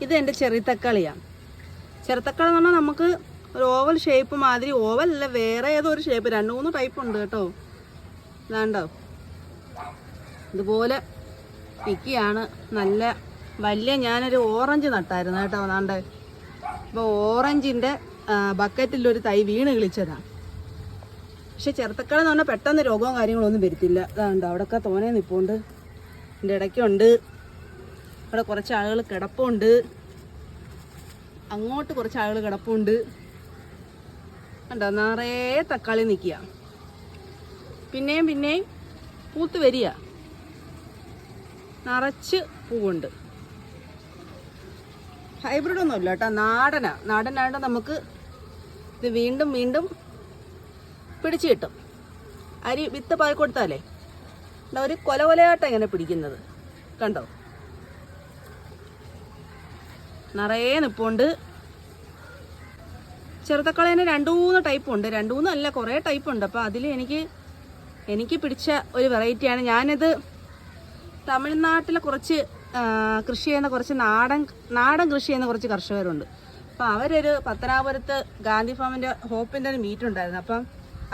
ഇത് എൻ്റെ ചെറിത്തക്കാളിയാണ്. ചെറുത്തക്കാളി എന്ന് പറഞ്ഞാൽ നമുക്ക് ഒരു ഓവൽ ഷേപ്പ് മാതിരി, ഓവലല്ല വേറെ ഏതോ ഒരു ഷേപ്പ്, 2-3 ടൈപ്പ് ഉണ്ട് കേട്ടോ. ഇതാണ്ടോ ഇതുപോലെ നിൽക്കുകയാണ്. നല്ല വലിയ, ഞാനൊരു ഓറഞ്ച് നട്ടായിരുന്നു കേട്ടോ. അതാണ്ട് ഇപ്പോൾ ഓറഞ്ചിൻ്റെ ബക്കറ്റിലൊരു തൈ വീണ് കിളിച്ചതാണ്. പക്ഷെ ചെറുത്തക്കാളി എന്ന് പറഞ്ഞാൽ പെട്ടെന്ന് രോഗവും കാര്യങ്ങളൊന്നും വരത്തില്ല. അതാണ്ടോ അവിടെയൊക്കെ തോനെ നിൽപ്പുണ്ട്. എൻ്റെ ഇടയ്ക്കുണ്ട്. അവിടെ കുറച്ച് ആളുകൾ കിടപ്പുണ്ട്. അങ്ങോട്ട് കുറച്ച് ആളുകൾ കിടപ്പുണ്ട്. കണ്ടോ നിറയെ തക്കാളി നിൽക്കുക. പിന്നെയും പിന്നെയും പൂത്ത് വരിക. നിറച്ച് പൂവുണ്ട്. ഹൈബ്രിഡ് ഒന്നും ഇല്ല കേട്ടോ, നാടനായിട്ട് നമുക്ക് ഇത് വീണ്ടും വീണ്ടും പിടിച്ചു കിട്ടും. അരി വിത്ത് പായി കൊടുത്താലേ ഒരു കൊലകൊലയായിട്ടാണ് ഇങ്ങനെ പിടിക്കുന്നത്. കണ്ടോ നിറയെ നിൽപ്പുണ്ട്. ചെറുതക്കാളേനെ 2-3 ടൈപ്പ് ഉണ്ട്. 2-3 അല്ല, കുറേ ടൈപ്പ് ഉണ്ട്. അപ്പോൾ അതിൽ എനിക്ക് പിടിച്ച ഒരു വെറൈറ്റിയാണ്. ഞാനിത് തമിഴ്നാട്ടിലെ കുറച്ച് കൃഷി ചെയ്യുന്ന കുറച്ച് നാടൻ കൃഷി ചെയ്യുന്ന കുറച്ച് കർഷകരുണ്ട്. അപ്പോൾ അവരൊരു പത്തനാപുരത്ത് ഗാന്ധി ഫാമിൻ്റെ ഹോപ്പിൻ്റെ ഒരു മീറ്റ് ഉണ്ടായിരുന്നു. അപ്പം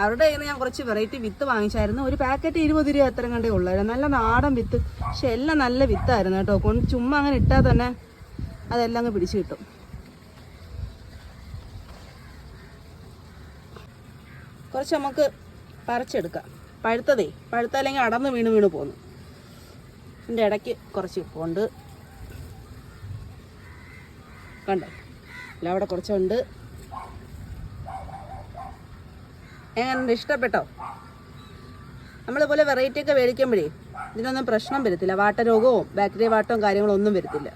അവരുടെ കയ്യിൽ നിന്ന് ഞാൻ കുറച്ച് വെറൈറ്റി വിത്ത് വാങ്ങിച്ചായിരുന്നു. ഒരു പാക്കറ്റ് 20 രൂപ അത്രയും കണ്ടേ ഉള്ളായിരുന്നു. നല്ല നാടൻ വിത്ത്, പക്ഷെ എല്ലാം നല്ല വിത്തായിരുന്നു കേട്ടോ. ചുമ്മാ അങ്ങനെ ഇട്ടാൽ തന്നെ അതെല്ലാം അങ്ങ് പിടിച്ചു കിട്ടും. കുറച്ച് നമുക്ക് പറിച്ചെടുക്കാം. പഴുത്തല്ലെങ്കിൽ അടർന്ന് വീണ് പോന്നു. ഇതിൻ്റെ ഇടയ്ക്ക് കുറച്ച് ഇപ്പുണ്ട്. കണ്ടോ അല്ല, അവിടെ കുറച്ചുണ്ട്. എങ്ങനെ ഇഷ്ടപ്പെട്ടോ? നമ്മളിതുപോലെ വെറൈറ്റി ഒക്കെ മേടിക്കുമ്പോഴേ ഇതിനൊന്നും പ്രശ്നം വരത്തില്ല. വാട്ടരോഗവും ബാക്ടീരിയ വാട്ടവും കാര്യങ്ങളൊന്നും വരത്തില്ല.